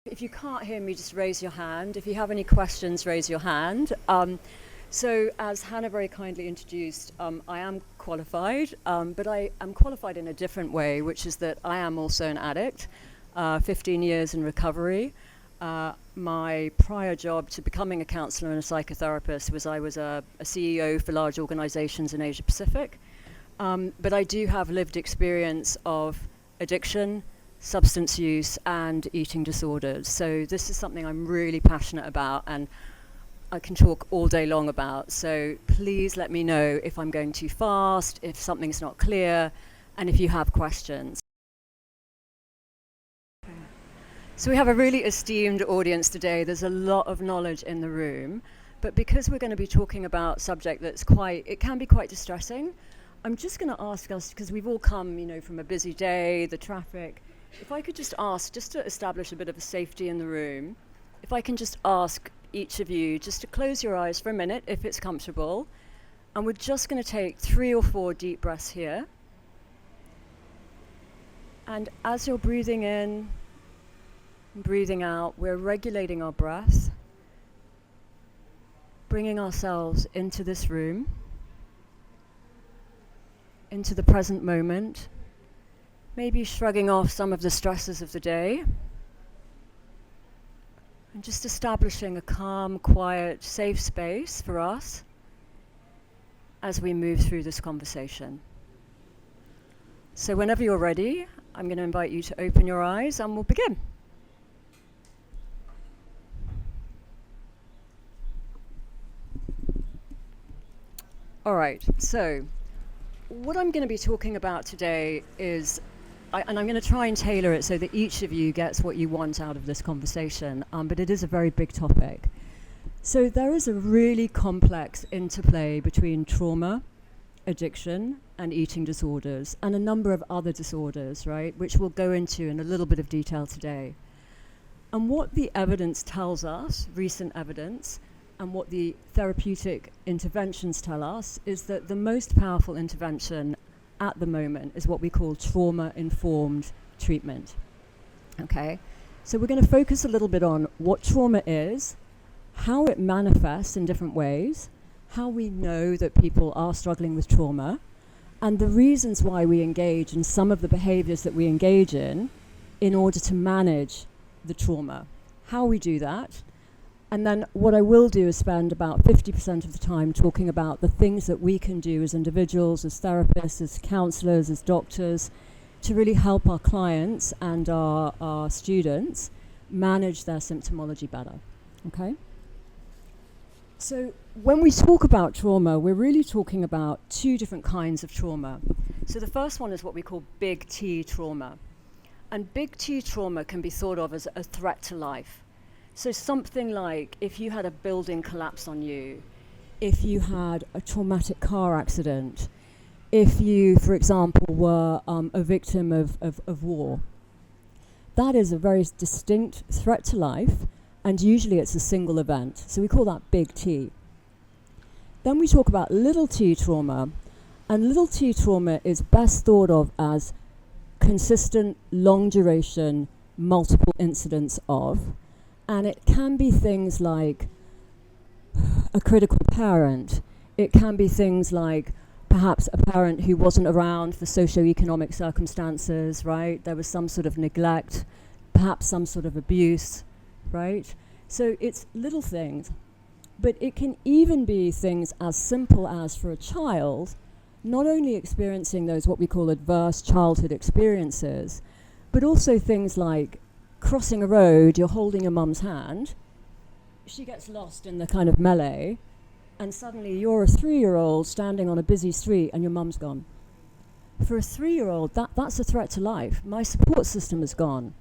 If you can't hear me, just raise your hand. If you have any questions, raise your hand. So as Hannah very kindly introduced, I am qualified, but I am qualified in a different way, which is that I am also an addict, 15 years in recovery. My prior job to becoming a counselor and a psychotherapist was I was a CEO for large organizations in Asia Pacific. But I do have lived experience of addiction, substance use, and eating disorders. So this is something I'm really passionate about and I can talk all day long about. So please let me know if I'm going too fast, if something's not clear, and if you have questions. So we have a really esteemed audience today. There's a lot of knowledge in the room, but because we're going to be talking about a subject that's it can be quite distressing, I'm just going to ask us, because we've all come, from a busy day, the traffic, if I could just ask, just to establish a bit of a safety in the room, if I can just ask each of you just to close your eyes for a minute, if it's comfortable, and we're just going to take 3 or 4 deep breaths here. And as you're breathing in, breathing out, we're regulating our breath, bringing ourselves into this room, into the present moment, maybe shrugging off some of the stresses of the day, and just establishing a calm, quiet, safe space for us as we move through this conversation. So whenever you're ready, I'm going to invite you to open your eyes and we'll begin. All right, so what I'm going to be talking about today is, and I'm going to try and tailor it so that each of you gets what you want out of this conversation, but it is a very big topic. So there is a really complex interplay between trauma, addiction, and eating disorders, and a number of other disorders, right, which we'll go into in a little bit of detail today. And what the evidence tells us, recent evidence, and what the therapeutic interventions tell us is that the most powerful intervention at the moment is what we call trauma-informed treatment. Okay, so we're going to focus a little bit on what trauma is, how it manifests in different ways, how we know that people are struggling with trauma, and the reasons why we engage in some of the behaviors that we engage in order to manage the trauma, how we do that. And then what I will do is spend about 50% of the time talking about the things that we can do as individuals, as therapists, as counselors, as doctors, to really help our clients and our students manage their symptomology better, okay? So when we talk about trauma, we're really talking about 2 different kinds of trauma. So the first one is what we call big T trauma. And big T trauma can be thought of as a threat to life. So something like if you had a building collapse on you, if you had a traumatic car accident, if you, for example, were a victim of war. That is a very distinct threat to life, and usually it's a single event. So we call that big T. Then we talk about little t trauma, and little t trauma is best thought of as consistent, long duration, multiple incidents of. And it can be things like a critical parent. It can be things like perhaps a parent who wasn't around for socioeconomic circumstances, right? There was some sort of neglect, perhaps some sort of abuse, right? So it's little things. But it can even be things as simple as, for a child, not only experiencing those what we call adverse childhood experiences, but also things like crossing a road, you're holding your mum's hand, she gets lost in the kind of melee, and suddenly you're a 3-year-old standing on a busy street and your mum's gone. For a 3-year-old, that's a threat to life. My support system is gone.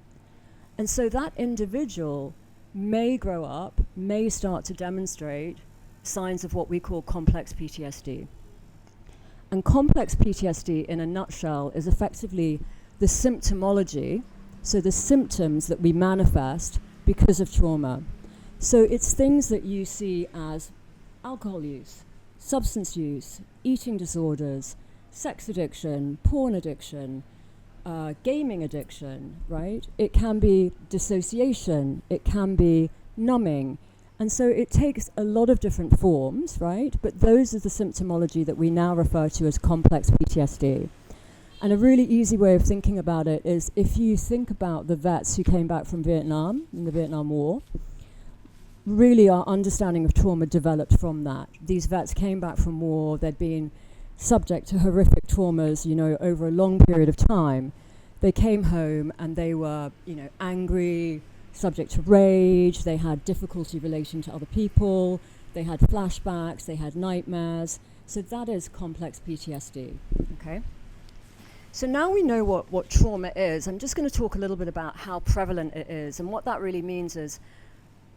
And so that individual may grow up, may start to demonstrate signs of what we call complex PTSD. And complex PTSD, in a nutshell, is effectively the symptomology, so the symptoms that we manifest because of trauma. So it's things that you see as alcohol use, substance use, eating disorders, sex addiction, porn addiction, gaming addiction, right? It can be dissociation. It can be numbing. And so it takes a lot of different forms, right? But those are the symptomology that we now refer to as complex PTSD. And a really easy way of thinking about it is if you think about the vets who came back from Vietnam, in the Vietnam War, really our understanding of trauma developed from that. These vets came back from war, they'd been subject to horrific traumas, over a long period of time. They came home and they were, angry, subject to rage, they had difficulty relating to other people, they had flashbacks, they had nightmares. So that is complex PTSD, okay? So now we know what trauma is. I'm just going to talk a little bit about how prevalent it is, and what that really means is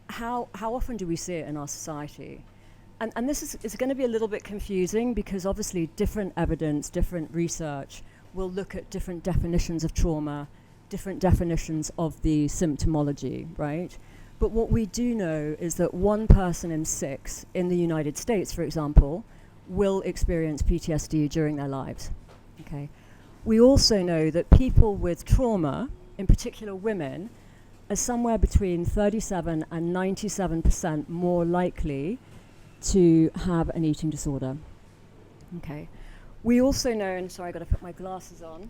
how often do we see it in our society? And this is going to be a little bit confusing because obviously different evidence, different research will look at different definitions of trauma, different definitions of the symptomology, right? But what we do know is that 1 person in 6 in the United States, for example, will experience PTSD during their lives, okay? We also know that people with trauma, in particular women, are somewhere between 37 and 97% more likely to have an eating disorder. Okay. We also know, and sorry, I've got to put my glasses on.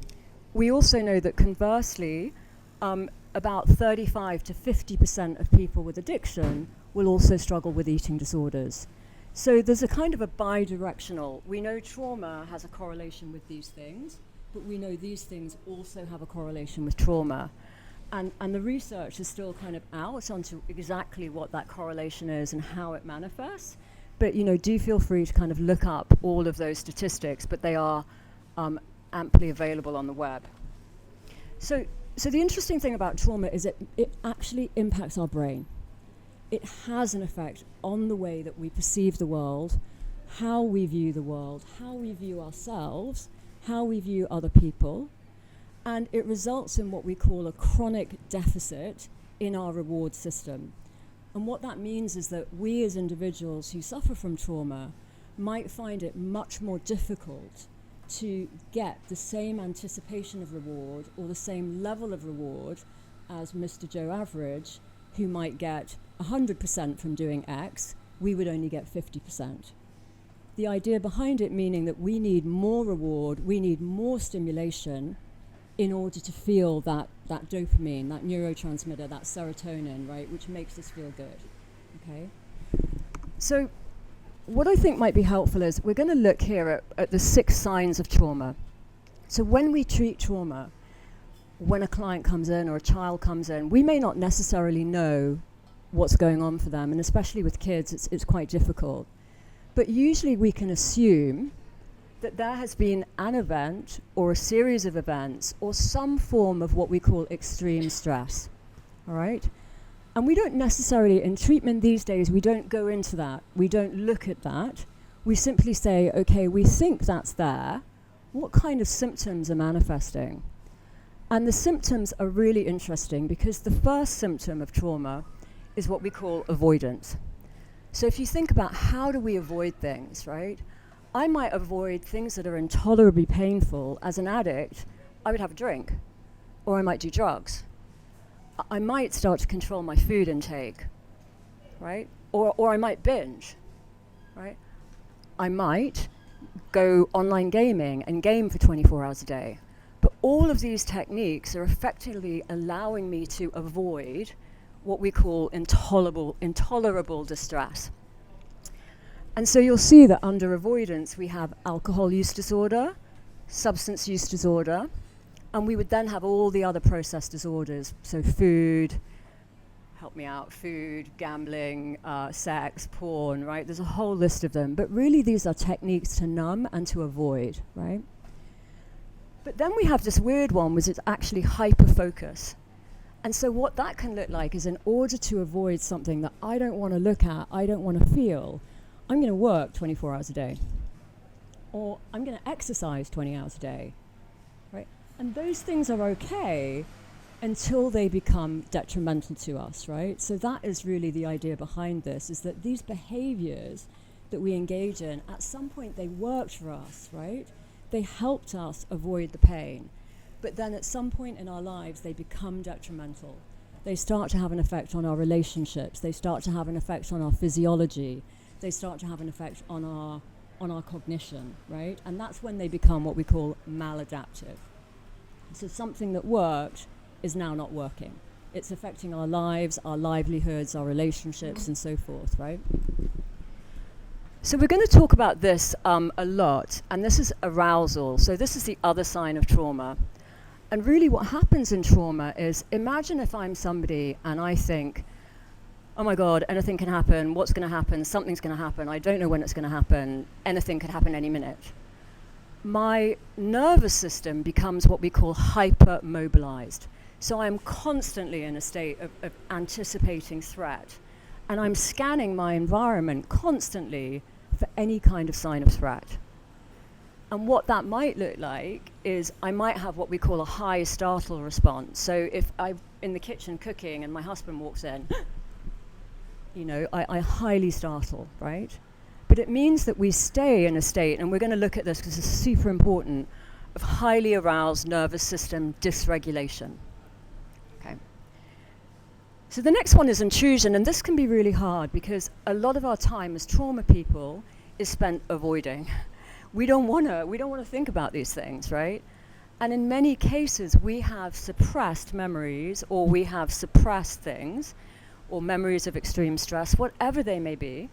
We also know that conversely, about 35 to 50% of people with addiction will also struggle with eating disorders. So there's a kind of a bi-directional. We know trauma has a correlation with these things, but we know these things also have a correlation with trauma. And the research is still kind of out onto exactly what that correlation is and how it manifests. But, do feel free to kind of look up all of those statistics, but they are amply available on the web. So the interesting thing about trauma is it actually impacts our brain. It has an effect on the way that we perceive the world, how we view the world, how we view ourselves, how we view other people, and it results in what we call a chronic deficit in our reward system. And what that means is that we as individuals who suffer from trauma might find it much more difficult to get the same anticipation of reward or the same level of reward as Mr. Joe Average, who might get 100% from doing X. We would only get 50%. The idea behind it meaning that we need more reward, we need more stimulation in order to feel that dopamine, that neurotransmitter, that serotonin, right, which makes us feel good, okay? So what I think might be helpful is we're going to look here at the 6 signs of trauma. So when we treat trauma, when a client comes in or a child comes in, we may not necessarily know what's going on for them, and especially with kids, it's quite difficult. But usually we can assume that there has been an event or a series of events or some form of what we call extreme stress, all right? And we don't necessarily, in treatment these days, we don't go into that. We don't look at that. We simply say, okay, we think that's there. What kind of symptoms are manifesting? And the symptoms are really interesting because the first symptom of trauma is what we call avoidance. So if you think about how do we avoid things, right? I might avoid things that are intolerably painful. As an addict, I would have a drink, or I might do drugs. I might start to control my food intake, right? Or I might binge, right? I might go online gaming and game for 24 hours a day. But all of these techniques are effectively allowing me to avoid what we call intolerable distress. And so you'll see that under avoidance, we have alcohol use disorder, substance use disorder, and we would then have all the other process disorders. So food, help me out, food, gambling, sex, porn, right? There's a whole list of them. But really, these are techniques to numb and to avoid, right? But then we have this weird one, which is actually hyperfocus. And so what that can look like is in order to avoid something that I don't want to look at, I don't want to feel, I'm going to work 24 hours a day. Or I'm going to exercise 20 hours a day, right? And those things are okay until they become detrimental to us, right? So that is really the idea behind this, is that these behaviors that we engage in, at some point they worked for us, right? They helped us avoid the pain. But then at some point in our lives, they become detrimental. They start to have an effect on our relationships. They start to have an effect on our physiology. They start to have an effect on our cognition, right? And that's when they become what we call maladaptive. So something that worked is now not working. It's affecting our lives, our livelihoods, our relationships, and so forth, right? So we're going to talk about this a lot, and this is arousal. So this is the other sign of trauma. And really what happens in trauma is, imagine if I'm somebody and I think, oh my God, anything can happen, what's going to happen, something's going to happen, I don't know when it's going to happen, anything could happen any minute. My nervous system becomes what we call hypermobilized. So I'm constantly in a state of anticipating threat, and I'm scanning my environment constantly for any kind of sign of threat. And what that might look like is I might have what we call a high startle response. So if I'm in the kitchen cooking and my husband walks in, I highly startle, right? But it means that we stay in a state, and we're going to look at this because it's super important, of highly aroused nervous system dysregulation. Okay. So the next one is intrusion, and this can be really hard because a lot of our time as trauma people is spent avoiding. We don't want to think about these things, right? And in many cases, we have suppressed memories, or we have suppressed things, or memories of extreme stress, whatever they may be,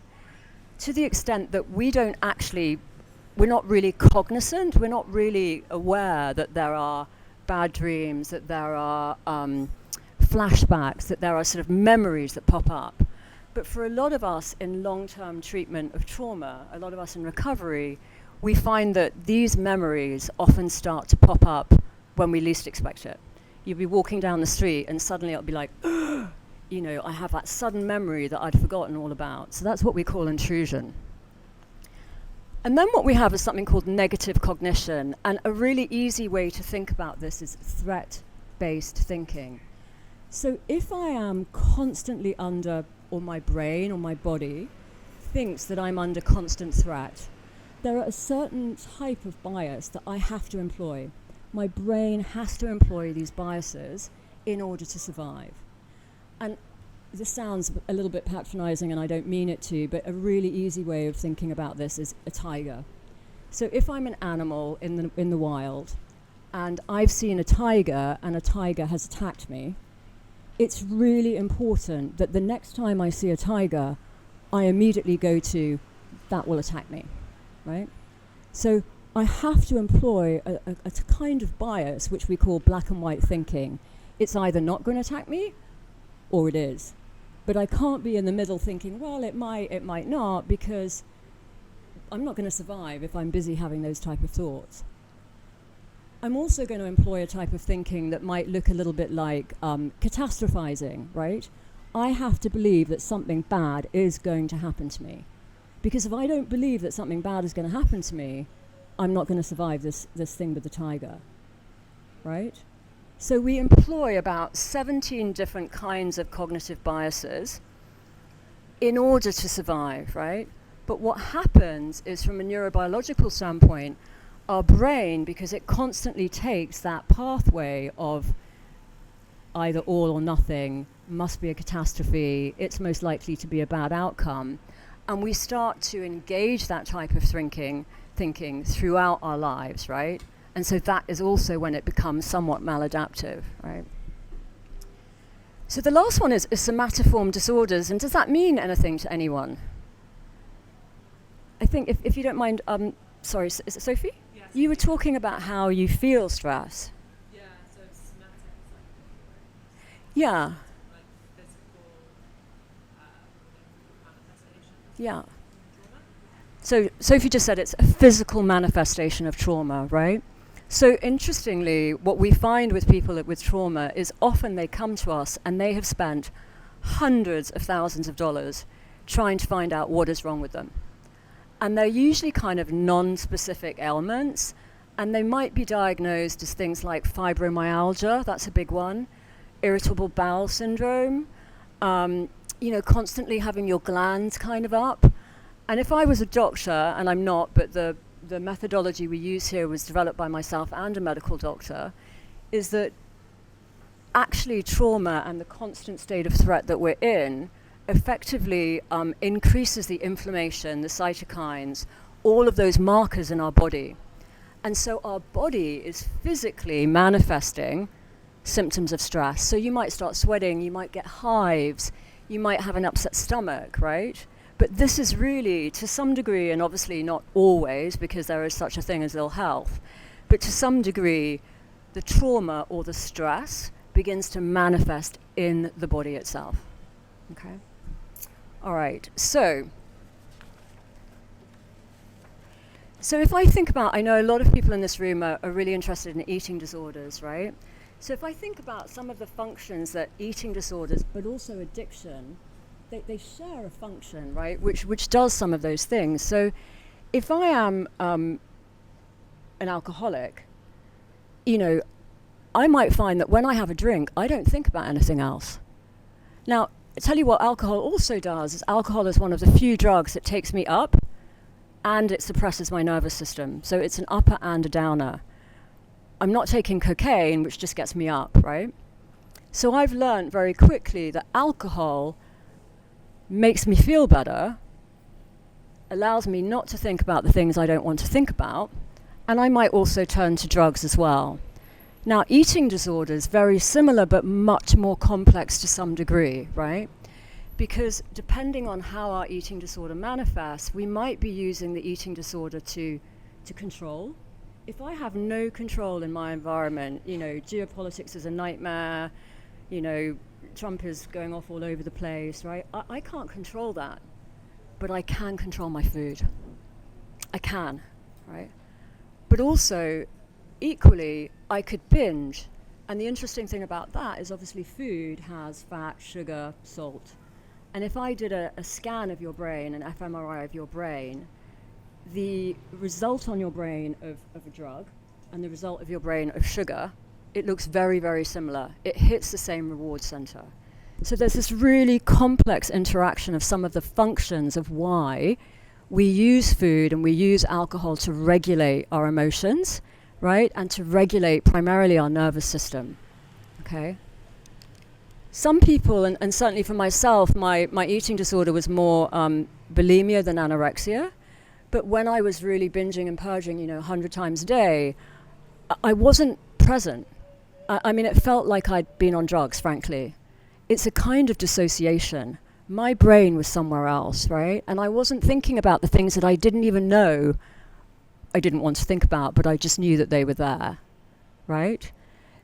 to the extent that we're not really cognizant, we're not really aware that there are bad dreams, that there are flashbacks, that there are sort of memories that pop up. But for a lot of us in long-term treatment of trauma, a lot of us in recovery, we find that these memories often start to pop up when we least expect it. You'll be walking down the street and suddenly it'll be like, I have that sudden memory that I'd forgotten all about. So that's what we call intrusion. And then what we have is something called negative cognition. And a really easy way to think about this is threat-based thinking. So if I am constantly under, or my brain or my body thinks that I'm under constant threat, there are a certain type of bias that I have to employ. My brain has to employ these biases in order to survive. And this sounds a little bit patronizing, and I don't mean it to, but a really easy way of thinking about this is a tiger. So if I'm an animal in the wild, and I've seen a tiger, and a tiger has attacked me, it's really important that the next time I see a tiger, I immediately go to, that will attack me. Right? So I have to employ a kind of bias which we call black and white thinking. It's either not going to attack me or it is. But I can't be in the middle thinking, well, it might not, because I'm not going to survive if I'm busy having those type of thoughts. I'm also going to employ a type of thinking that might look a little bit like catastrophizing, right? I have to believe that something bad is going to happen to me. Because if I don't believe that something bad is going to happen to me, I'm not going to survive this thing with the tiger, right? So we employ about 17 different kinds of cognitive biases in order to survive, right? But what happens is, from a neurobiological standpoint, our brain, because it constantly takes that pathway of either all or nothing, must be a catastrophe, it's most likely to be a bad outcome, and we start to engage that type of thinking throughout our lives, right? And so that is also when it becomes somewhat maladaptive, right? So the last one is somatoform disorders, and does that mean anything to anyone? I think, if you don't mind, sorry, is it Sophie? Yes. You were talking about how you feel stress. Yeah, so somatic is like, Yeah. like physical manifestation. Yeah. Trauma. So Sophie just said it's a physical manifestation of trauma, right? So interestingly, what we find with people with trauma is often they come to us and they have spent hundreds of thousands of dollars trying to find out what is wrong with them. And they're usually kind of non-specific ailments, and they might be diagnosed as things like fibromyalgia, that's a big one, irritable bowel syndrome, constantly having your glands kind of up. And if I was a doctor, and I'm not, but the methodology we use here was developed by myself and a medical doctor, is that actually trauma and the constant state of threat that we're in effectively increases the inflammation, the cytokines, all of those markers in our body. And so our body is physically manifesting symptoms of stress. So you might start sweating, you might get hives, you might have an upset stomach, right? But this is really, to some degree, and obviously not always, because there is such a thing as ill health, but to some degree, the trauma or the stress begins to manifest in the body itself. Okay? All right, so if I think about, I know a lot of people in this room are really interested in eating disorders, right? So if I think about some of the functions that eating disorders, but also addiction, they share a function, right, which does some of those things. So if I am an alcoholic, you know, I might find that when I have a drink, I don't think about anything else. Now, I tell you what alcohol also does, is alcohol is one of the few drugs that takes me up and it suppresses my nervous system. So it's an upper and a downer. I'm not taking cocaine, which just gets me up, right? So I've learned very quickly that alcohol makes me feel better, allows me not to think about the things I don't want to think about, and I might also turn to drugs as well. Now, eating disorders, very similar but much more complex to some degree, right? Because depending on how our eating disorder manifests, we might be using the eating disorder to control. If I have no control in my environment, you know, geopolitics is a nightmare, you know, Trump is going off all over the place, right? I can't control that, but I can control my food. I can, right? But also, equally, I could binge. And the interesting thing about that is obviously food has fat, sugar, salt. And if I did a scan of your brain, an fMRI of your brain, the result on your brain of a drug and the result of your brain of sugar, it looks very, very similar. It hits the same reward center. So there's this really complex interaction of some of the functions of why we use food and we use alcohol to regulate our emotions, right? And to regulate primarily our nervous system, okay? Some people, and certainly for myself, my eating disorder was more bulimia than anorexia. But when I was really binging and purging, you know, 100 times a day, I wasn't present. I mean, it felt like I'd been on drugs, frankly. It's a kind of dissociation. My brain was somewhere else, right? And I wasn't thinking about the things that I didn't even know I didn't want to think about, but I just knew that they were there, right?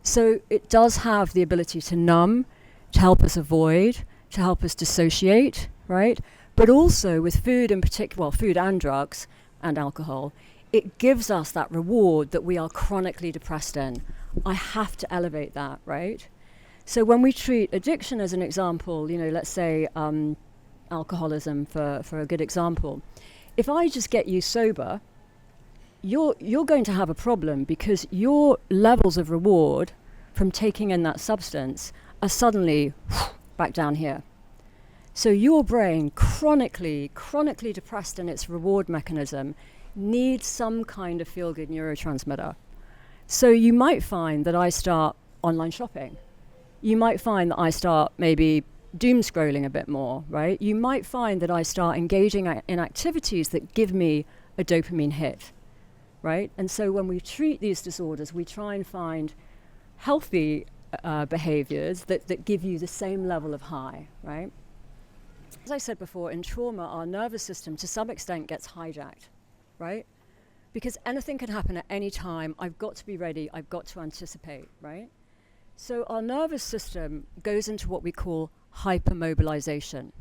So it does have the ability to numb, to help us avoid, to help us dissociate, right? But also with food in particular, well, food and drugs and alcohol, it gives us that reward that we are chronically depressed in. I have to elevate that, right? So when we treat addiction as an example, you know, let's say alcoholism for a good example, if I just get you sober, you're going to have a problem because your levels of reward from taking in that substance are suddenly back down here. So your brain, chronically depressed in its reward mechanism, needs some kind of feel-good neurotransmitter. So you might find that I start online shopping. You might find that I start maybe doom scrolling a bit more, right? You might find that I start engaging in activities that give me a dopamine hit, right? And so when we treat these disorders, we try and find healthy behaviors that give you the same level of high, right? As I said before, in trauma, our nervous system to some extent gets hijacked, right? Because anything can happen at any time. I've got to be ready. I've got to anticipate, right? So our nervous system goes into what we call hypermobilization.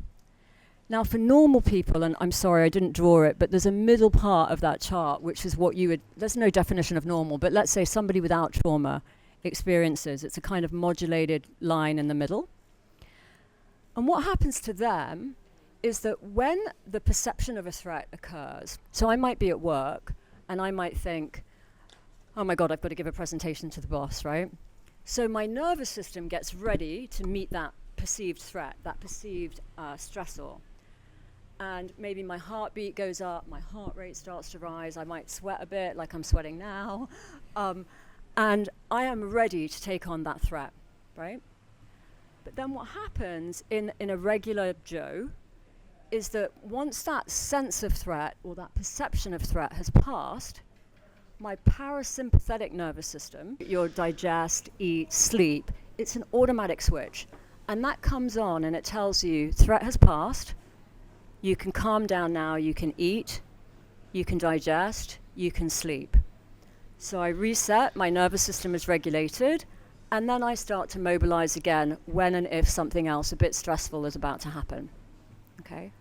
Now, for normal people, and I'm sorry I didn't draw it, but there's a middle part of that chart, which is what you would, there's no definition of normal, but let's say somebody without trauma experiences, it's a kind of modulated line in the middle. And what happens to them is that when the perception of a threat occurs, so I might be at work and I might think, oh my God, I've got to give a presentation to the boss, right? So my nervous system gets ready to meet that perceived threat, that perceived stressor. And maybe my heartbeat goes up, my heart rate starts to rise, I might sweat a bit like I'm sweating now. and I am ready to take on that threat, right? But then what happens in a regular Joe is that once that sense of threat or that perception of threat has passed, my parasympathetic nervous system, your digest, eat, sleep, it's an automatic switch. And that comes on and it tells you threat has passed, you can calm down now, you can eat, you can digest, you can sleep. So I reset, my nervous system is regulated, and then I start to mobilize again when and if something else a bit stressful is about to happen. Okay?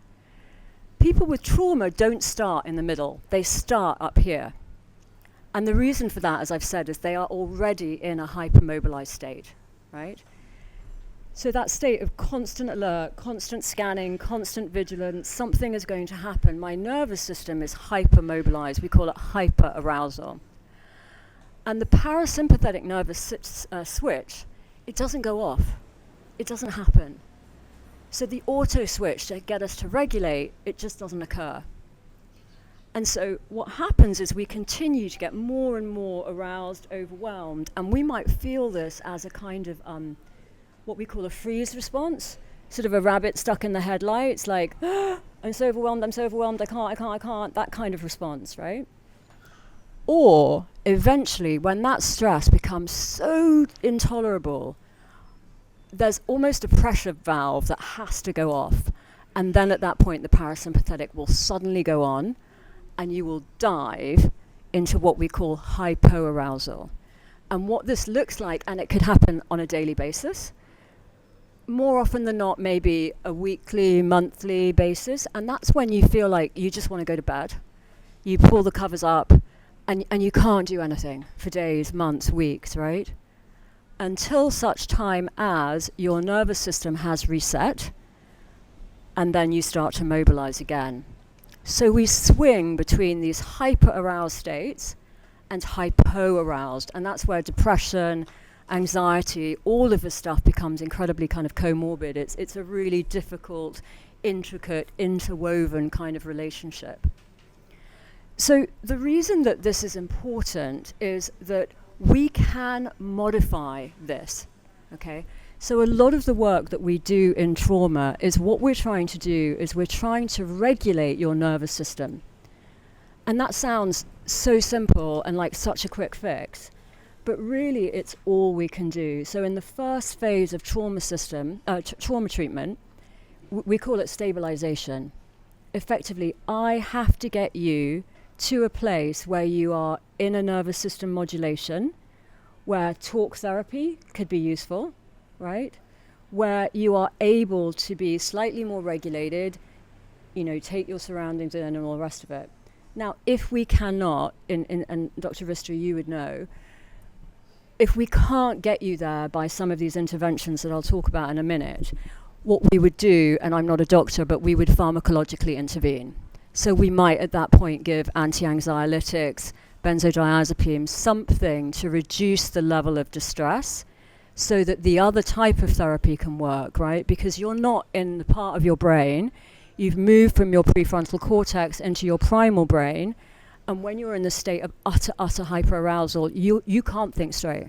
People with trauma don't start in the middle, they start up here. And the reason for that, as I've said, is they are already in a hypermobilized state, right? So that state of constant alert, constant scanning, constant vigilance, something is going to happen. My nervous system is hypermobilized. We call it hyperarousal. And the parasympathetic nervous switch, it doesn't go off. It doesn't happen. So the auto switch to get us to regulate, it just doesn't occur. And so what happens is we continue to get more and more aroused, overwhelmed, and we might feel this as a kind of what we call a freeze response, sort of a rabbit stuck in the headlights, like, I'm so overwhelmed, I can't, that kind of response, right? Or eventually, when that stress becomes so intolerable, there's almost a pressure valve that has to go off. And then at that point, the parasympathetic will suddenly go on, and you will dive into what we call hypoarousal. And what this looks like, and it could happen on a daily basis, more often than not, maybe a weekly, monthly basis, and that's when you feel like you just want to go to bed. You pull the covers up, and you can't do anything for days, months, weeks, right? Until such time as your nervous system has reset, and then you start to mobilize again. So we swing between these hyper-aroused states and hypo-aroused, and that's where depression, anxiety, all of this stuff becomes incredibly kind of comorbid. It's a really difficult, intricate, interwoven kind of relationship. So the reason that this is important is that we can modify this, okay? So a lot of the work that we do in trauma is what we're trying to do is we're trying to regulate your nervous system. And that sounds so simple and like such a quick fix, but really it's all we can do. So in the first phase of trauma treatment, we call it stabilization. Effectively, I have to get you to a place where you are in a nervous system modulation, where talk therapy could be useful, right? Where you are able to be slightly more regulated, take your surroundings in and all the rest of it. Now, if we cannot, and Dr. Vistra, you would know, if we can't get you there by some of these interventions that I'll talk about in a minute, what we would do, and I'm not a doctor, but we would pharmacologically intervene. So we might at that point give anti-anxiolytics, benzodiazepines, something to reduce the level of distress so that the other type of therapy can work, right? Because you're not in the part of your brain, you've moved from your prefrontal cortex into your primal brain, and when you're in the state of utter hyperarousal, you can't think straight.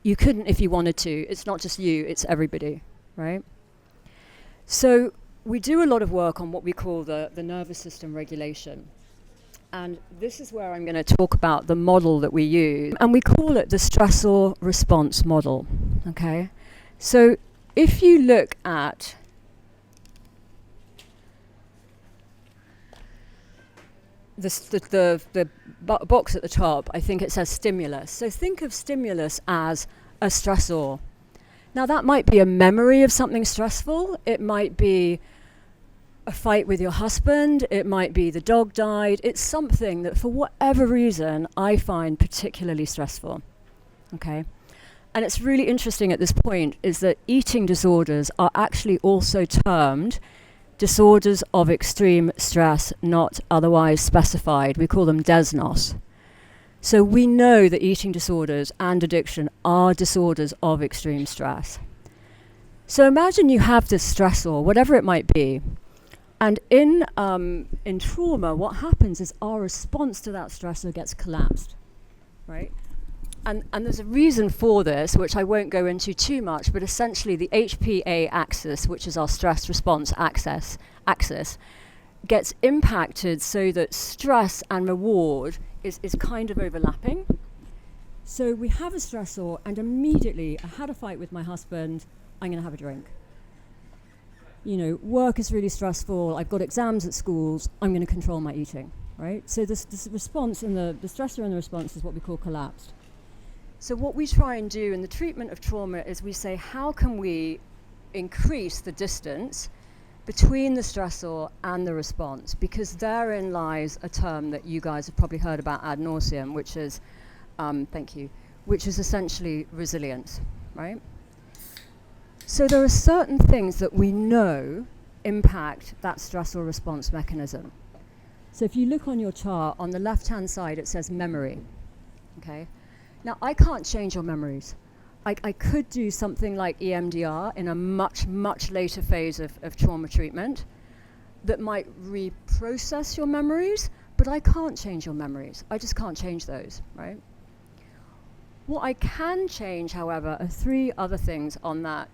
You couldn't if you wanted to. It's not just you, it's everybody, right? So we do a lot of work on what we call the nervous system regulation. And this is where I'm going to talk about the model that we use. And we call it the stressor response model, okay? So if you look at the box at the top, I think it says stimulus. So think of stimulus as a stressor. Now that might be a memory of something stressful. It might be a fight with your husband. It might be the dog died. It's something that for whatever reason I find particularly stressful. Okay? And it's really interesting at this point is that eating disorders are actually also termed disorders of extreme stress, not otherwise specified. We call them DESNOS. So we know that eating disorders and addiction are disorders of extreme stress. So imagine you have this stressor, whatever it might be, and in trauma, what happens is our response to that stressor gets collapsed, right? And there's a reason for this, which I won't go into too much, but essentially the HPA axis, which is our stress response axis, gets impacted so that stress and reward is kind of overlapping. So we have a stressor, and immediately I had a fight with my husband, I'm going to have a drink. You know, work is really stressful, I've got exams at schools, I'm going to control my eating, right? So this response and the stressor and the response is what we call collapsed. So what we try and do in the treatment of trauma is we say, how can we increase the distance between the stressor and the response? Because therein lies a term that you guys have probably heard about ad nauseum, which is, which is essentially resilience, right? So there are certain things that we know impact that stressor response mechanism. So if you look on your chart, on the left-hand side, it says memory, okay? Now, I can't change your memories. I could do something like EMDR in a much, much later phase of trauma treatment that might reprocess your memories, but I can't change your memories. I just can't change those, right? What I can change, however, are three other things on that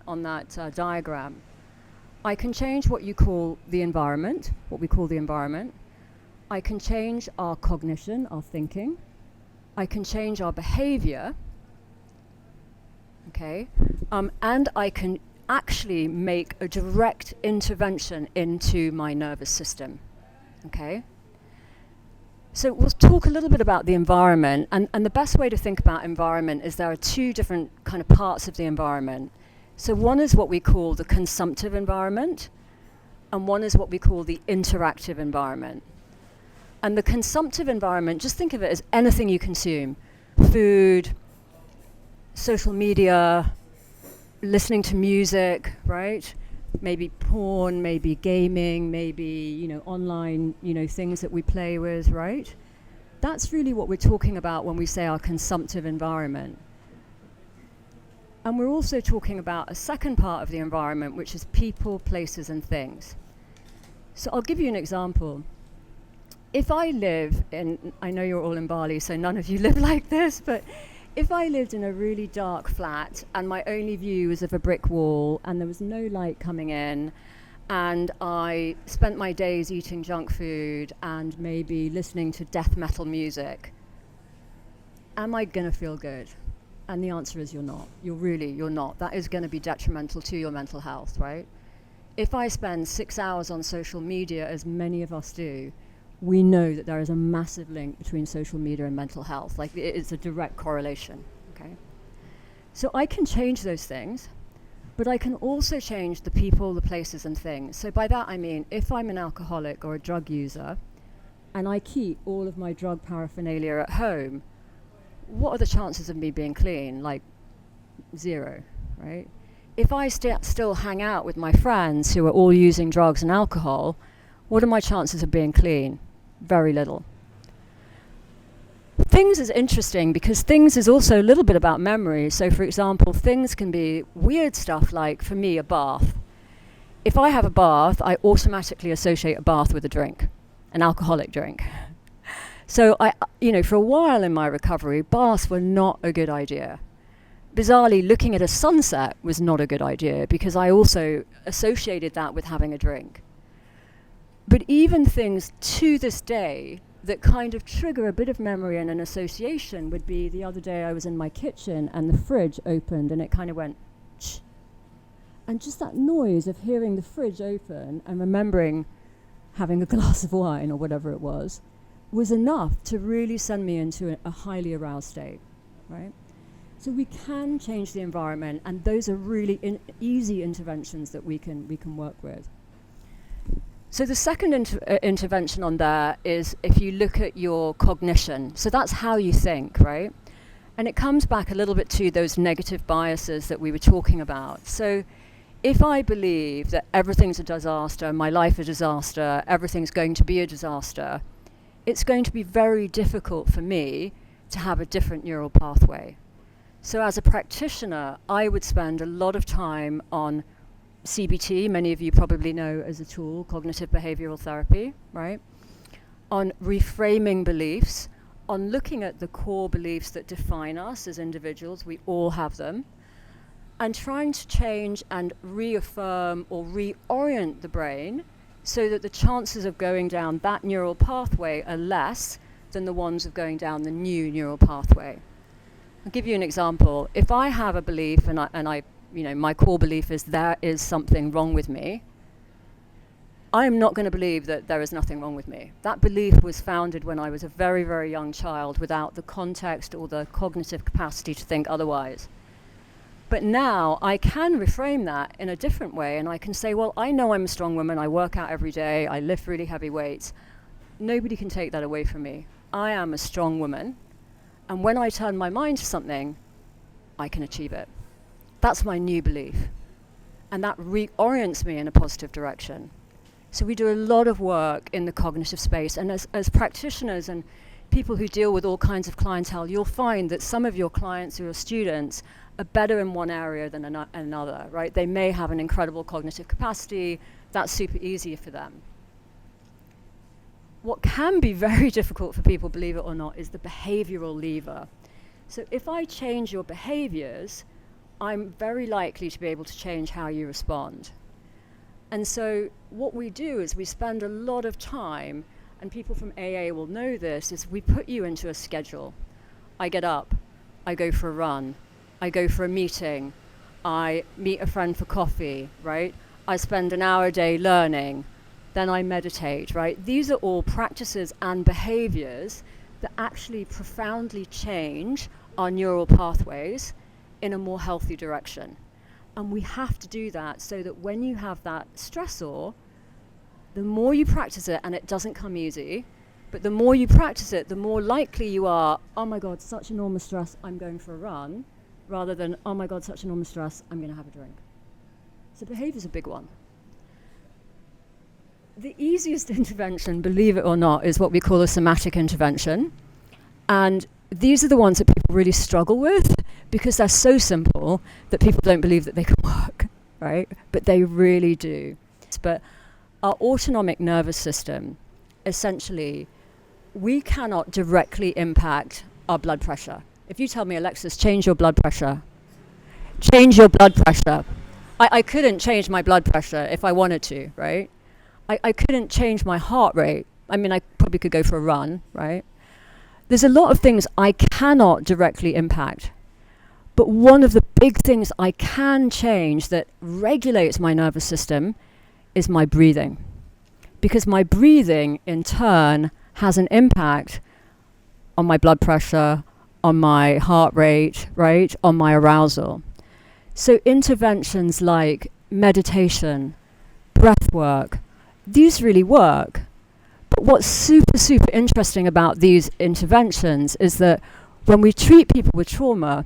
diagram. I can change what you call the environment, what we call the environment. I can change our cognition, our thinking. I can change our behavior, okay? And I can actually make a direct intervention into my nervous system, okay? So we'll talk a little bit about the environment, and the best way to think about environment is there are two different kind of parts of the environment. So one is what we call the consumptive environment, and one is what we call the interactive environment. And the consumptive environment, just think of it as anything you consume. Food, social media, listening to music, right? Maybe porn, maybe gaming, maybe, you know, online, you know, things that we play with, right? That's really what we're talking about when we say our consumptive environment. And we're also talking about a second part of the environment, which is people, places, and things. So I'll give you an example. If I live in, I know you're all in Bali, so none of you live like this, but if I lived in a really dark flat and my only view was of a brick wall and there was no light coming in, and I spent my days eating junk food and maybe listening to death metal music, am I going to feel good? And the answer is you're not. You're not. That is going to be detrimental to your mental health, right? If I spend 6 hours on social media, as many of us do, we know that there is a massive link between social media and mental health. Like, it's a direct correlation, okay? So I can change those things, but I can also change the people, the places, and things. So by that I mean, if I'm an alcoholic or a drug user, and I keep all of my drug paraphernalia at home, what are the chances of me being clean? Like, 0, right? If I still hang out with my friends who are all using drugs and alcohol, what are my chances of being clean? Very little. Things is interesting because things is also a little bit about memory. So for example, things can be weird stuff like, for me, a bath. If I have a bath, I automatically associate a bath with a drink, an alcoholic drink. So for a while in my recovery, baths were not a good idea. Bizarrely, looking at a sunset was not a good idea because I also associated that with having a drink. But even things to this day that kind of trigger a bit of memory and an association would be, the other day I was in my kitchen and the fridge opened and it kind of went, shh. And just that noise of hearing the fridge open and remembering having a glass of wine or whatever it was enough to really send me into a highly aroused state, right? So we can change the environment, and those are really easy interventions that we can work with. So the second intervention on there is if you look at your cognition. So that's how you think, right? And it comes back a little bit to those negative biases that we were talking about. So if I believe that everything's a disaster, my life a disaster, everything's going to be a disaster, it's going to be very difficult for me to have a different neural pathway. So as a practitioner, I would spend a lot of time on CBT, many of you probably know as a tool, cognitive behavioral therapy, right? On reframing beliefs, on looking at the core beliefs that define us as individuals, we all have them, and trying to change and reaffirm or reorient the brain so that the chances of going down that neural pathway are less than the ones of going down the new neural pathway. I'll give you an example. If I have a belief and I my core belief is there is something wrong with me, I am not going to believe that there is nothing wrong with me. That belief was founded when I was a very, very young child without the context or the cognitive capacity to think otherwise. But now I can reframe that in a different way, and I can say, well, I know I'm a strong woman, I work out every day, I lift really heavy weights. Nobody can take that away from me. I am a strong woman, and when I turn my mind to something, I can achieve it. That's my new belief, and that reorients me in a positive direction. So we do a lot of work in the cognitive space, and as practitioners and people who deal with all kinds of clientele, you'll find that some of your clients or your students are better in one area than another, right? They may have an incredible cognitive capacity, that's super easy for them. What can be very difficult for people, believe it or not, is the behavioral lever. So if I change your behaviors, I'm very likely to be able to change how you respond. And so what we do is we spend a lot of time, and people from AA will know this, is we put you into a schedule. I get up, I go for a run, I go for a meeting, I meet a friend for coffee, right? I spend an hour a day learning, then I meditate, right? These are all practices and behaviors that actually profoundly change our neural pathways in a more healthy direction. And we have to do that so that when you have that stressor, the more you practice it, and it doesn't come easy, but the more you practice it, the more likely you are, oh my God, such enormous stress, I'm going for a run, rather than, oh my God, such enormous stress, I'm going to have a drink. So behavior's a big one. The easiest intervention, believe it or not, is what we call a somatic intervention. And these are the ones that people really struggle with because they're so simple that people don't believe that they can work, right? But they really do. But our autonomic nervous system, essentially, we cannot directly impact our blood pressure. If you tell me, Alexis, change your blood pressure. Change your blood pressure. I couldn't change my blood pressure if I wanted to, right? I couldn't change my heart rate. I mean, I probably could go for a run, right? There's a lot of things I cannot directly impact. But one of the big things I can change that regulates my nervous system is my breathing. Because my breathing, in turn, has an impact on my blood pressure, on my heart rate, right? On my arousal. So interventions like meditation, breath work, these really work. But what's super, super interesting about these interventions is that when we treat people with trauma,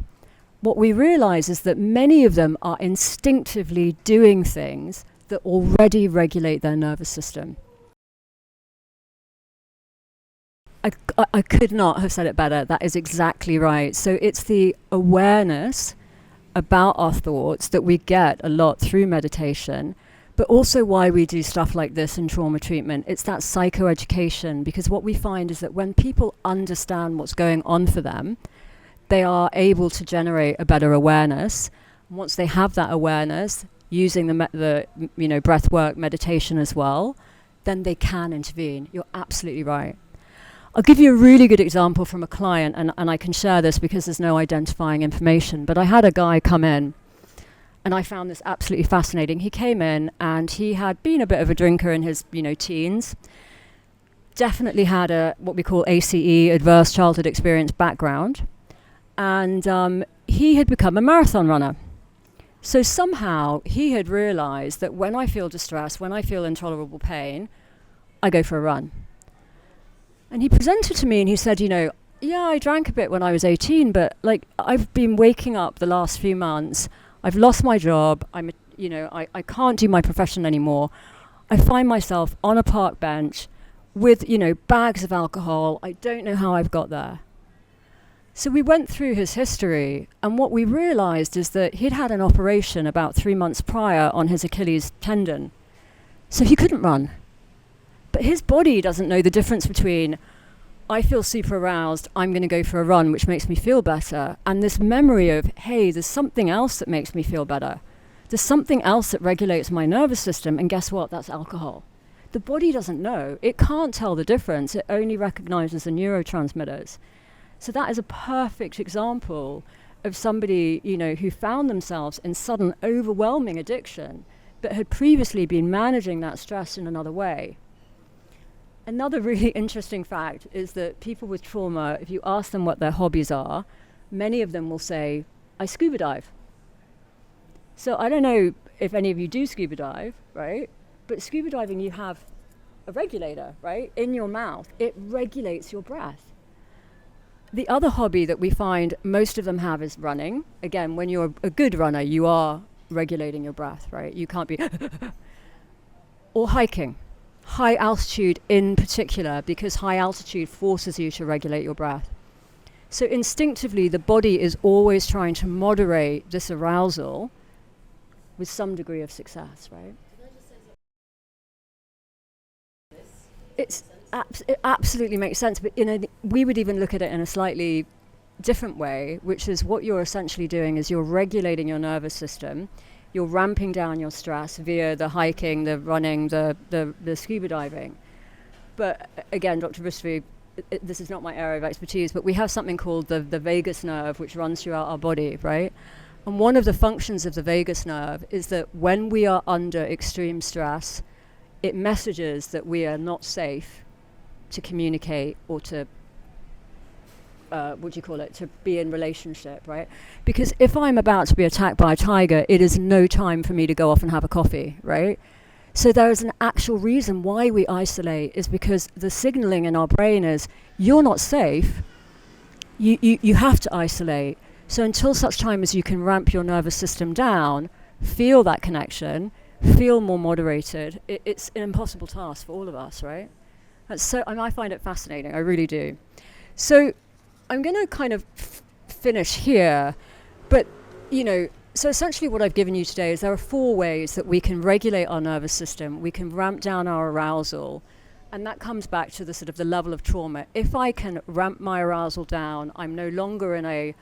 what we realize is that many of them are instinctively doing things that already regulate their nervous system. I could not have said it better. That is exactly right. So it's the awareness about our thoughts that we get a lot through meditation, but also why we do stuff like this in trauma treatment. It's that psychoeducation, because what we find is that when people understand what's going on for them, they are able to generate a better awareness. And once they have that awareness, using the breath work, meditation as well, then they can intervene. You're absolutely right. I'll give you a really good example from a client, and I can share this because there's no identifying information, but I had a guy come in, and I found this absolutely fascinating. He came in, and he had been a bit of a drinker in his teens, definitely had a what we call ACE, adverse childhood experience background, and he had become a marathon runner. So somehow he had realized that when I feel distress, when I feel intolerable pain, I go for a run. And he presented to me and he said, yeah, I drank a bit when I was 18, but I've been waking up the last few months. I've lost my job. I can't do my profession anymore. I find myself on a park bench with, bags of alcohol. I don't know how I've got there. So we went through his history, and what we realized is that he'd had an operation about 3 months prior on his Achilles tendon. So he couldn't run. But his body doesn't know the difference between, I feel super aroused, I'm going to go for a run, which makes me feel better. And this memory of, hey, there's something else that makes me feel better. There's something else that regulates my nervous system. And guess what? That's alcohol. The body doesn't know. It can't tell the difference. It only recognizes the neurotransmitters. So that is a perfect example of somebody, who found themselves in sudden overwhelming addiction, but had previously been managing that stress in another way. Another really interesting fact is that people with trauma, if you ask them what their hobbies are, many of them will say, I scuba dive. So I don't know if any of you do scuba dive, right? But scuba diving, you have a regulator, right? In your mouth. It regulates your breath. The other hobby that we find most of them have is running. Again, when you're a good runner, you are regulating your breath, right? You can't be... Or hiking. High altitude in particular, because high altitude forces you to regulate your breath. So instinctively, the body is always trying to moderate this arousal with some degree of success, right? It absolutely makes sense, but we would even look at it in a slightly different way, which is what you're essentially doing is you're regulating your nervous system. You're ramping down your stress via the hiking, the running, the scuba diving. But again, Dr. Rustvi, this is not my area of expertise, but we have something called the vagus nerve, which runs throughout our body, right? And one of the functions of the vagus nerve is that when we are under extreme stress, it messages that we are not safe to communicate or to to be in relationship, right? Because if I'm about to be attacked by a tiger, it is no time for me to go off and have a coffee, right? So there is an actual reason why we isolate, is because the signaling in our brain is, you're not safe, you have to isolate. So until such time as you can ramp your nervous system down, feel that connection, feel more moderated, it's an impossible task for all of us, right? I find it fascinating, I really do. So I'm going to kind of finish here, but, so essentially what I've given you today is there are 4 ways that we can regulate our nervous system, we can ramp down our arousal, and that comes back to the sort of the level of trauma. If I can ramp my arousal down, I'm no longer in a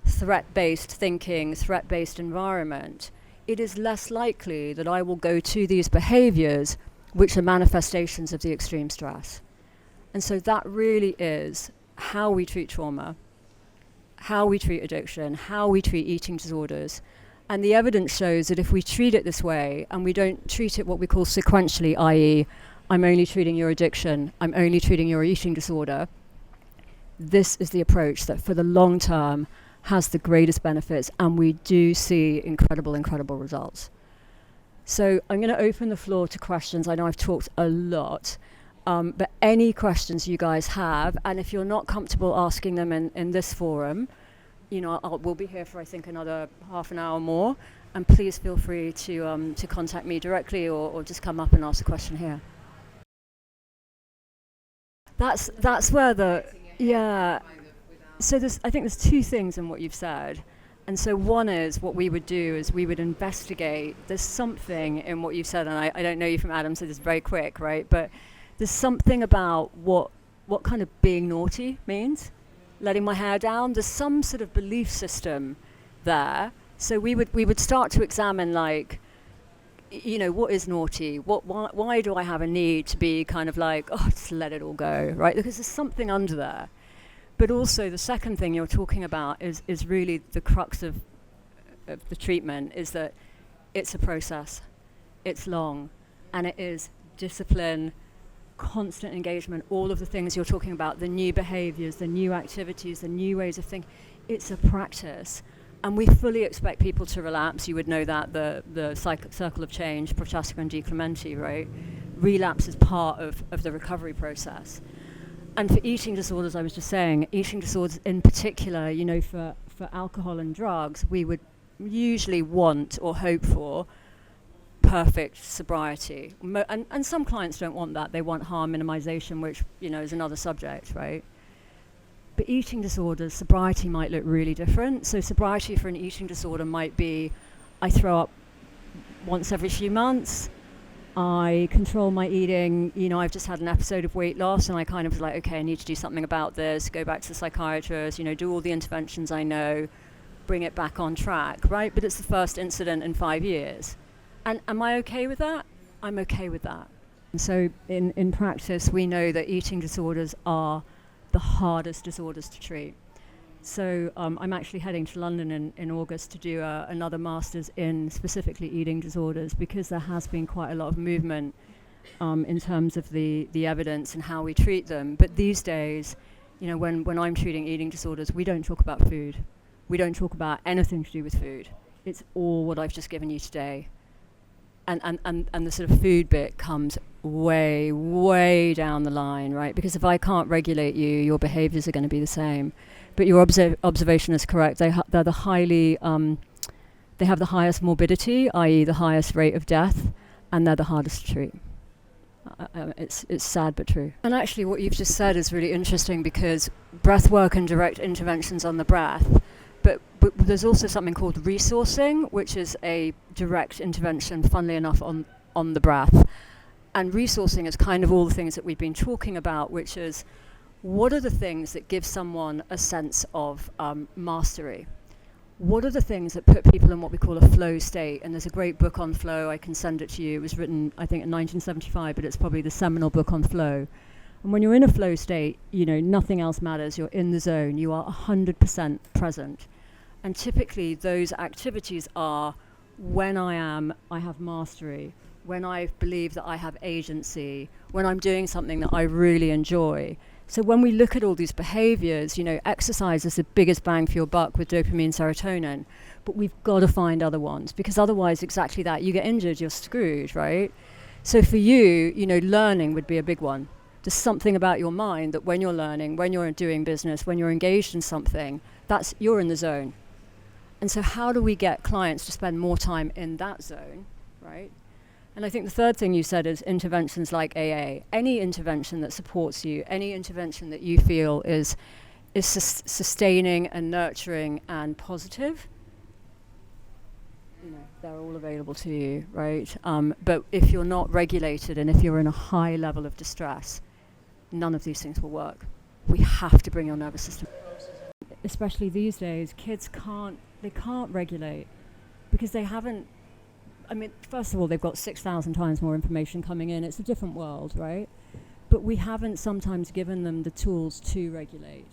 threat-based thinking, threat-based environment, it is less likely that I will go to these behaviors which are manifestations of the extreme stress. And so that really is how we treat trauma, how we treat addiction, how we treat eating disorders. And the evidence shows that if we treat it this way and we don't treat it what we call sequentially, i.e., I'm only treating your addiction, I'm only treating your eating disorder, this is the approach that for the long term has the greatest benefits, and we do see incredible, incredible results. So I'm going to open the floor to questions. I know I've talked a lot. But any questions you guys have, and if you're not comfortable asking them in this forum, we'll be here for I think another half an hour more, and please feel free to contact me directly or just come up and ask a question here. That's where So I think there's 2 things in what you've said. And so one is what we would do is we would investigate. There's something in what you've said, and I don't know you from Adam, so this is very quick, right? But there's something about what kind of being naughty means, letting my hair down. There's some sort of belief system there. So we would start to examine, like, what is naughty? Why do I have a need to be kind of like, just let it all go, right? Because there's something under there. But also the second thing you're talking about is really the crux of the treatment, is that it's a process, it's long, and it is discipline, constant engagement, all of the things you're talking about, the new behaviors, the new activities, the new ways of thinking. It's a practice. And we fully expect people to relapse. You would know that, the circle of change, Prochaska and De Clementi, right? Relapse is part of the recovery process. And for eating disorders, I was just saying, eating disorders in particular, for alcohol and drugs, we would usually want or hope for perfect sobriety. And some clients don't want that. They want harm minimization, which, is another subject, right? But eating disorders, sobriety might look really different. So sobriety for an eating disorder might be, I throw up once every few months, I control my eating. I've just had an episode of weight loss and I kind of was like, okay, I need to do something about this, go back to the psychiatrist, do all the interventions I know, bring it back on track, right? But it's the first incident in 5 years. And am I okay with that? I'm okay with that. And so in practice, we know that eating disorders are the hardest disorders to treat. So I'm actually heading to London in August to do another master's in specifically eating disorders, because there has been quite a lot of movement in terms of the evidence and how we treat them. But these days, when I'm treating eating disorders, we don't talk about food. We don't talk about anything to do with food. It's all what I've just given you today. And the sort of food bit comes way, way down the line, right? Because if I can't regulate you, your behaviors are going to be the same. But your observation is correct. They're the highly, they have the highest morbidity, i.e. the highest rate of death, and they're the hardest to treat. It's sad but true. And actually what you've just said is really interesting, because breath work and direct interventions on the breath, but there's also something called resourcing, which is a direct intervention, funnily enough, on the breath. And resourcing is kind of all the things that we've been talking about, which is, what are the things that give someone a sense of mastery? What are the things that put people in what we call a flow state? And there's a great book on flow. I can send it to you. It was written, I think, in 1975, but it's probably the seminal book on flow. And when you're in a flow state, nothing else matters. You're in the zone. You are 100% present. And typically those activities are when I have mastery, when I believe that I have agency, when I'm doing something that I really enjoy. So when we look at all these behaviors, exercise is the biggest bang for your buck with dopamine, serotonin, but we've got to find other ones, because otherwise exactly that, you get injured, you're screwed, right? So for you, learning would be a big one. There's something about your mind that when you're learning, when you're doing business, when you're engaged in something, you're in the zone. And so how do we get clients to spend more time in that zone, right? And I think the third thing you said is interventions like AA. Any intervention that supports you, any intervention that you feel is sustaining and nurturing and positive, they're all available to you, right? But if you're not regulated and if you're in a high level of distress, none of these things will work. We have to bring your nervous system. Especially these days, kids can't regulate because they haven't. First of all, they've got 6,000 times more information coming in. It's a different world, right? But we haven't sometimes given them the tools to regulate,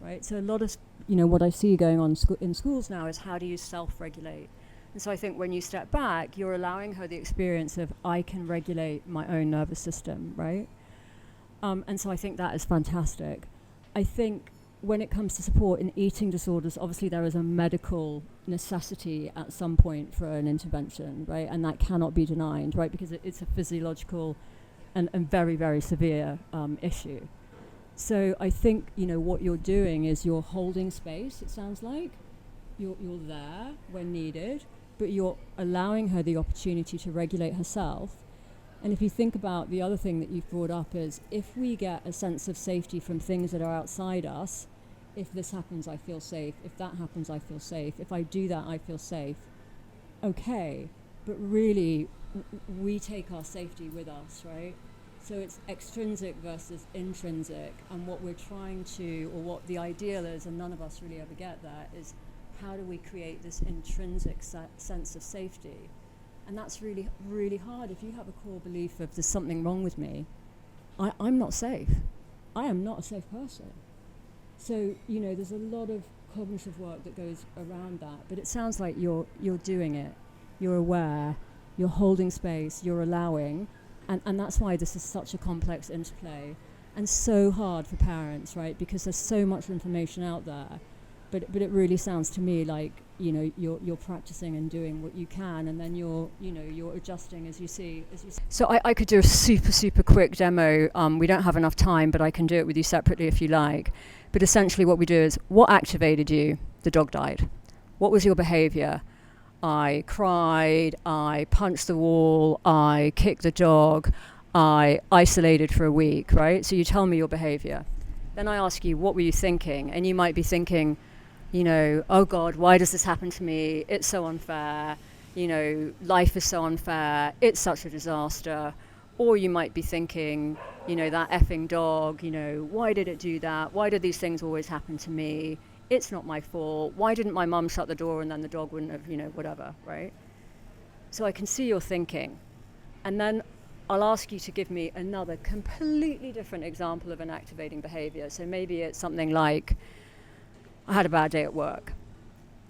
right? So a lot of, what I see going on in schools now is, how do you self-regulate? And so I think when you step back, you're allowing her the experience of, I can regulate my own nervous system, right? And so I think that is fantastic. I think when it comes to support in eating disorders, obviously there is a medical necessity at some point for an intervention, right? And that cannot be denied, right? Because it's a physiological and very, very severe issue. So I think, what you're doing is you're holding space, it sounds like. You're there when needed, but you're allowing her the opportunity to regulate herself. And if you think about the other thing that you've brought up is, if we get a sense of safety from things that are outside us, if this happens, I feel safe. If that happens, I feel safe. If I do that, I feel safe. Okay, but really, we take our safety with us, right? So it's extrinsic versus intrinsic, and what we're trying to, or what the ideal is, and none of us really ever get that, is how do we create this intrinsic sense of safety? And that's really, really hard. If you have a core belief of there's something wrong with me, I'm not safe. I am not a safe person. So, there's a lot of cognitive work that goes around that, but it sounds like you're doing it. You're aware, you're holding space, you're allowing, and that's why this is such a complex interplay and so hard for parents, right? Because there's so much information out there, but it really sounds to me like, you're practicing and doing what you can, and then you're adjusting as you see. So I could do a super quick demo. We don't have enough time, but I can do it with you separately if you like. But essentially what we do is, what activated you? The dog died. What was your behavior? I cried, I punched the wall, I kicked the dog, I isolated for a week, right? So you tell me your behavior. Then I ask you, what were you thinking? And you might be thinking, oh God, why does this happen to me? It's so unfair. life is so unfair, it's such a disaster. Or you might be thinking, that effing dog, why did it do that? Why did these things always happen to me? It's not my fault. Why didn't my mum shut the door and then the dog wouldn't have, whatever, right? So I can see your thinking. And then I'll ask you to give me another completely different example of an activating behavior. So maybe it's something like, I had a bad day at work.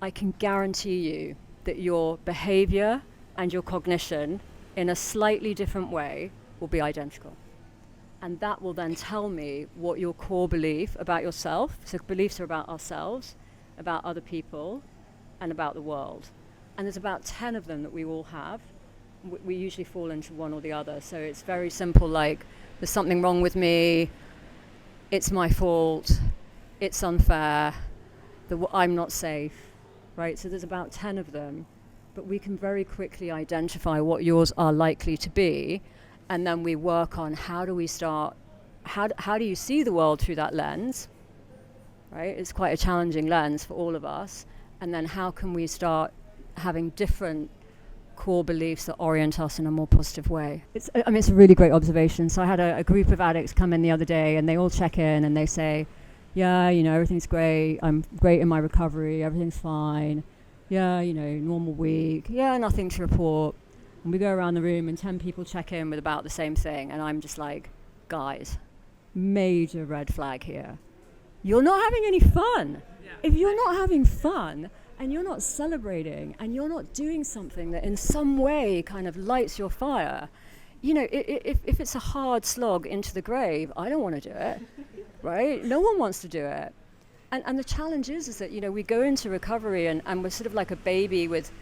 I can guarantee you that your behavior and your cognition in a slightly different way will be identical. And that will then tell me what your core belief about yourself, so beliefs are about ourselves, about other people, and about the world. And there's about 10 of them that we all have. We usually fall into one or the other. So it's very simple, like, there's something wrong with me, it's my fault, it's unfair, I'm not safe, right? So there's about 10 of them, but we can very quickly identify what yours are likely to be, and then we work on how do we start, how do you see the world through that lens, right? It's quite a challenging lens for all of us. And then how can we start having different core beliefs that orient us in a more positive way? It's a really great observation. So I had a group of addicts come in the other day, and they all check in and they say, yeah, everything's great. I'm great in my recovery. Everything's fine. Yeah, normal week. Yeah, nothing to report. And we go around the room and 10 people check in with about the same thing. And I'm just like, guys, major red flag here. You're not having any fun. Yeah. If you're not having fun and you're not celebrating and you're not doing something that in some way kind of lights your fire, if it's a hard slog into the grave, I don't want to do it, right? No one wants to do it. And the challenge is that, we go into recovery and we're sort of like a baby with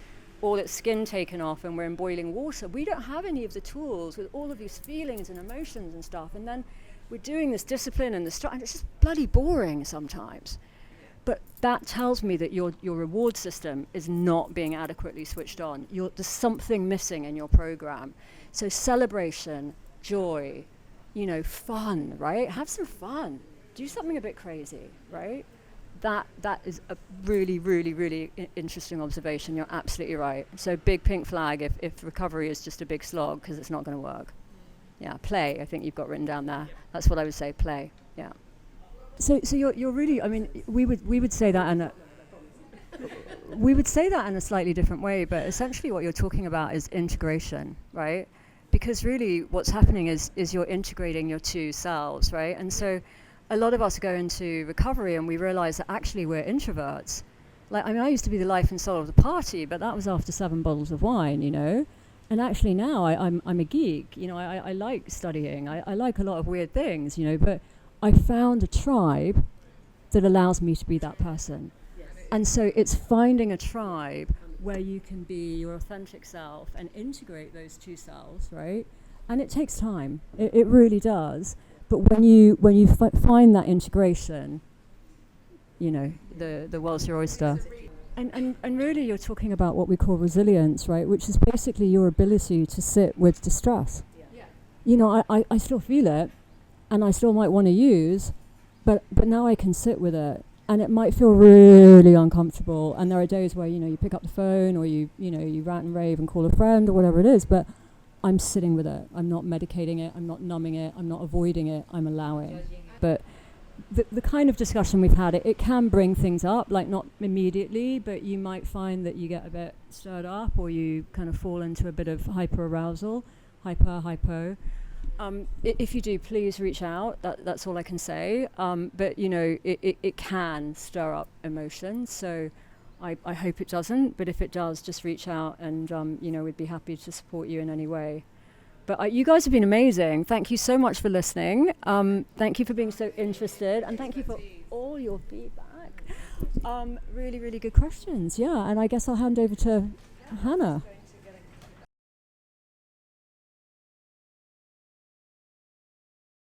all its skin taken off and we're in boiling water. We don't have any of the tools with all of these feelings and emotions and stuff. And then we're doing this discipline and and it's just bloody boring sometimes. But that tells me that your reward system is not being adequately switched on. There's something missing in your program. So celebration, joy, fun, right? Have some fun. Do something a bit crazy, right? That is a really, really, really interesting observation. You're absolutely right. So big pink flag if recovery is just a big slog, because it's not going to work. Yeah, play, I think you've got written down there. That's what I would say, play, yeah. So you're really, we would say that in a slightly different way, but essentially what you're talking about is integration, right? Because really what's happening is you're integrating your two selves, right? And so a lot of us go into recovery and we realize that actually we're introverts. I used to be the life and soul of the party, but that was after 7 bottles of wine, And actually now I'm a geek, I like studying, I like a lot of weird things, but I found a tribe that allows me to be that person. Yes. And so it's finding a tribe where you can be your authentic self and integrate those two selves, right? And it takes time, it really does. But when you find that integration, the world's your oyster. And really you're talking about what we call resilience, right? Which is basically your ability to sit with distress. Yeah. I still feel it, and I still might want to use, but now I can sit with it. And it might feel really uncomfortable. And there are days where, you pick up the phone or you rant and rave and call a friend or whatever it is, but I'm sitting with it. I'm not medicating it. I'm not numbing it. I'm not avoiding it. I'm allowing. But the kind of discussion we've had, it can bring things up, like not immediately, but you might find that you get a bit stirred up or you kind of fall into a bit of hyper-arousal, hypo. If you do, please reach out. That's all I can say. But, it can stir up emotions. So I hope it doesn't. But if it does, just reach out and, we'd be happy to support you in any way. But you guys have been amazing. Thank you so much for listening. Thank you for being so interested. And thank you for all your feedback. Really, really good questions. Yeah, and I guess I'll hand over to Hannah.